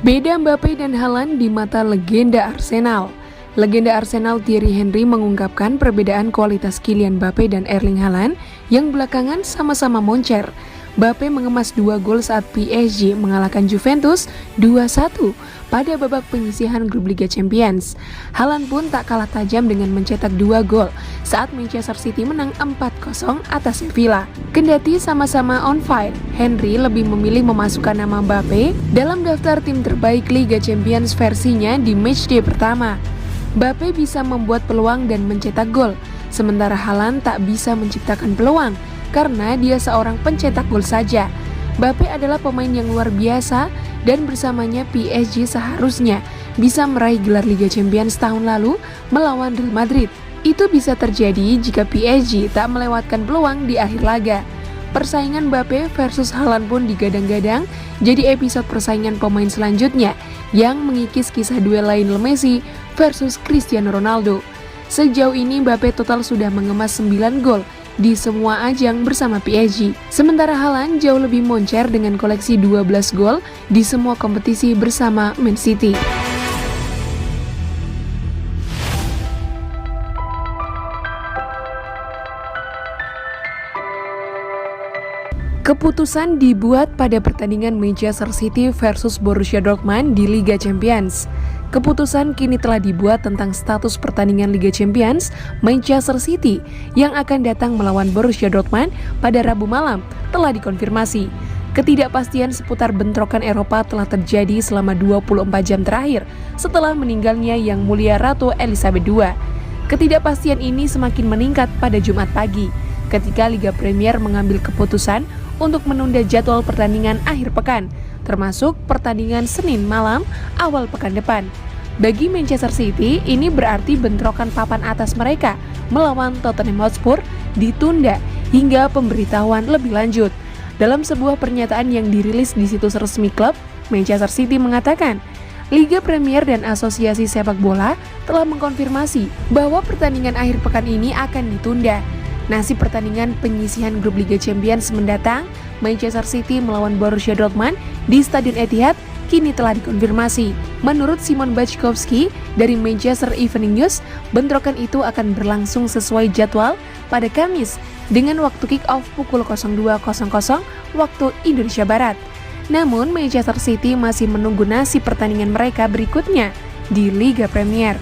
Beda Mbappe dan Haaland di mata legenda Arsenal. Legenda Arsenal Thierry Henry mengungkapkan perbedaan kualitas Kylian Mbappe dan Erling Haaland yang belakangan sama-sama moncer. Mbappe mengemas 2 gol saat PSG mengalahkan Juventus 2-1 pada babak penyisihan grup Liga Champions. Haaland pun tak kalah tajam dengan mencetak 2 gol saat Manchester City menang 4-0 atas Sevilla. Kendati sama-sama on fire, Henry lebih memilih memasukkan nama Mbappe dalam daftar tim terbaik Liga Champions versinya di matchday pertama. Mbappe bisa membuat peluang dan mencetak gol, sementara Haaland tak bisa menciptakan peluang karena dia seorang pencetak gol saja. Mbappe adalah pemain yang luar biasa dan bersamanya PSG seharusnya bisa meraih gelar Liga Champions tahun lalu melawan Real Madrid. Itu bisa terjadi jika PSG tak melewatkan peluang di akhir laga. Persaingan Mbappe versus Haaland pun digadang-gadang jadi episode persaingan pemain selanjutnya yang mengikis kisah duel Lionel Messi versus Cristiano Ronaldo. Sejauh ini Mbappe total sudah mengemas 9 gol di semua ajang bersama PSG. Sementara Haaland jauh lebih moncer dengan koleksi 12 gol di semua kompetisi bersama Man City. Keputusan dibuat pada pertandingan Manchester City versus Borussia Dortmund di Liga Champions. Keputusan kini telah dibuat tentang status pertandingan Liga Champions Manchester City yang akan datang melawan Borussia Dortmund pada Rabu malam telah dikonfirmasi. Ketidakpastian seputar bentrokan Eropa telah terjadi selama 24 jam terakhir setelah meninggalnya Yang Mulia Ratu Elizabeth II. Ketidakpastian ini semakin meningkat pada Jumat pagi ketika Liga Premier mengambil keputusan untuk menunda jadwal pertandingan akhir pekan, termasuk pertandingan Senin malam awal pekan depan. Bagi Manchester City, ini berarti bentrokan papan atas mereka melawan Tottenham Hotspur ditunda hingga pemberitahuan lebih lanjut. Dalam sebuah pernyataan yang dirilis di situs resmi klub, Manchester City mengatakan, Liga Premier dan Asosiasi Sepak Bola telah mengkonfirmasi bahwa pertandingan akhir pekan ini akan ditunda. Nasib pertandingan penyisihan grup Liga Champions mendatang, Manchester City melawan Borussia Dortmund di Stadion Etihad kini telah dikonfirmasi. Menurut Simon Bajkowski dari Manchester Evening News, bentrokan itu akan berlangsung sesuai jadwal pada Kamis dengan waktu kick-off pukul 02.00 waktu Indonesia Barat. Namun Manchester City masih menunggu nasib pertandingan mereka berikutnya di Liga Premier.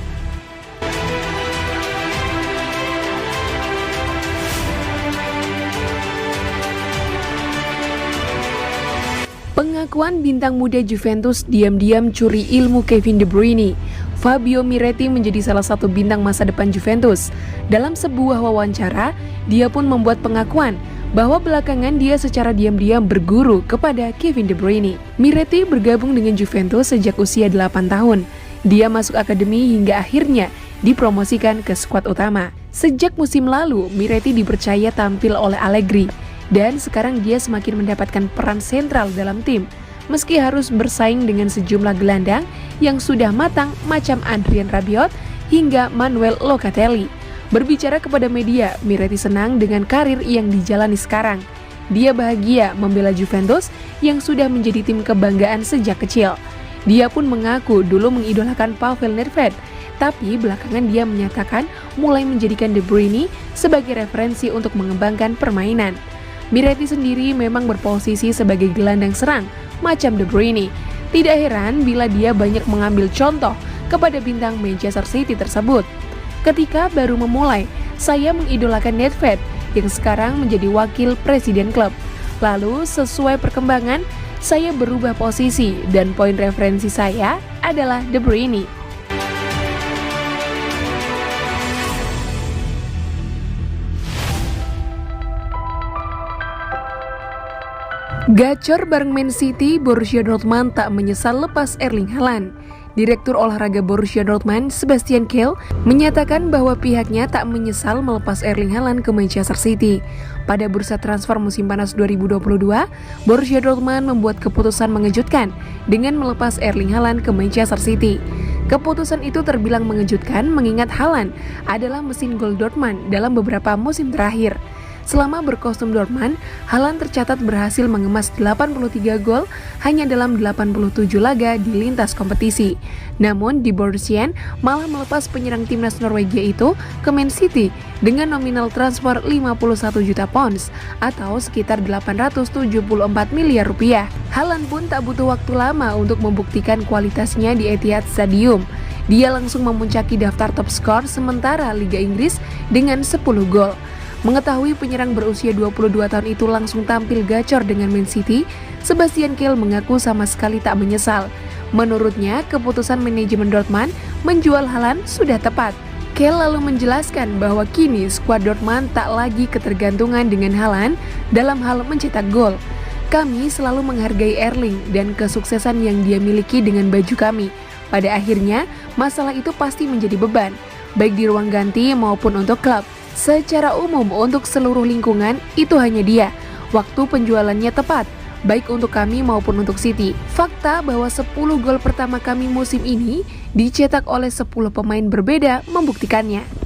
Pengakuan bintang muda Juventus diam-diam curi ilmu Kevin De Bruyne. Fabio Miretti menjadi salah satu bintang masa depan Juventus. Dalam sebuah wawancara, dia pun membuat pengakuan bahwa belakangan dia secara diam-diam berguru kepada Kevin De Bruyne. Miretti bergabung dengan Juventus sejak usia 8 tahun. Dia masuk akademi hingga akhirnya dipromosikan ke skuad utama. Sejak musim lalu, Miretti dipercaya tampil oleh Allegri. Dan sekarang dia semakin mendapatkan peran sentral dalam tim, meski harus bersaing dengan sejumlah gelandang yang sudah matang macam Adrien Rabiot hingga Manuel Locatelli. Berbicara kepada media, Miretti senang dengan karir yang dijalani sekarang. Dia bahagia membela Juventus yang sudah menjadi tim kebanggaan sejak kecil. Dia pun mengaku dulu mengidolakan Pavel Nedved, tapi belakangan dia menyatakan mulai menjadikan De Bruyne sebagai referensi untuk mengembangkan permainan. Miretti sendiri memang berposisi sebagai gelandang serang macam De Bruyne. Tidak heran bila dia banyak mengambil contoh kepada bintang Manchester City tersebut. Ketika baru memulai, saya mengidolakan Nedved yang sekarang menjadi wakil presiden klub. Lalu sesuai perkembangan, saya berubah posisi dan poin referensi saya adalah De Bruyne. Gacor bareng Man City, Borussia Dortmund tak menyesal lepas Erling Haaland. Direktur olahraga Borussia Dortmund, Sebastian Kehl, menyatakan bahwa pihaknya tak menyesal melepas Erling Haaland ke Manchester City. Pada bursa transfer musim panas 2022, Borussia Dortmund membuat keputusan mengejutkan dengan melepas Erling Haaland ke Manchester City. Keputusan itu terbilang mengejutkan mengingat Haaland adalah mesin gol Dortmund dalam beberapa musim terakhir. Selama berkostum Dortmund, Haaland tercatat berhasil mengemas 83 gol hanya dalam 87 laga di lintas kompetisi. Namun di Borussia malah melepas penyerang timnas Norwegia itu ke Man City dengan nominal transfer 51 juta pounds atau sekitar 874 miliar rupiah. Haaland pun tak butuh waktu lama untuk membuktikan kualitasnya di Etihad Stadium. Dia langsung memuncaki daftar top skor sementara Liga Inggris dengan 10 gol. Mengetahui penyerang berusia 22 tahun itu langsung tampil gacor dengan Man City, Sebastian Kehl mengaku sama sekali tak menyesal. Menurutnya, keputusan manajemen Dortmund menjual Haaland sudah tepat. Kehl lalu menjelaskan bahwa kini skuad Dortmund tak lagi ketergantungan dengan Haaland dalam hal mencetak gol. Kami selalu menghargai Erling dan kesuksesan yang dia miliki dengan baju kami. Pada akhirnya, masalah itu pasti menjadi beban, baik di ruang ganti maupun untuk klub. Secara umum untuk seluruh lingkungan itu hanya dia. Waktu penjualannya tepat, baik untuk kami maupun untuk City. Fakta bahwa 10 gol pertama kami musim ini dicetak oleh 10 pemain berbeda membuktikannya.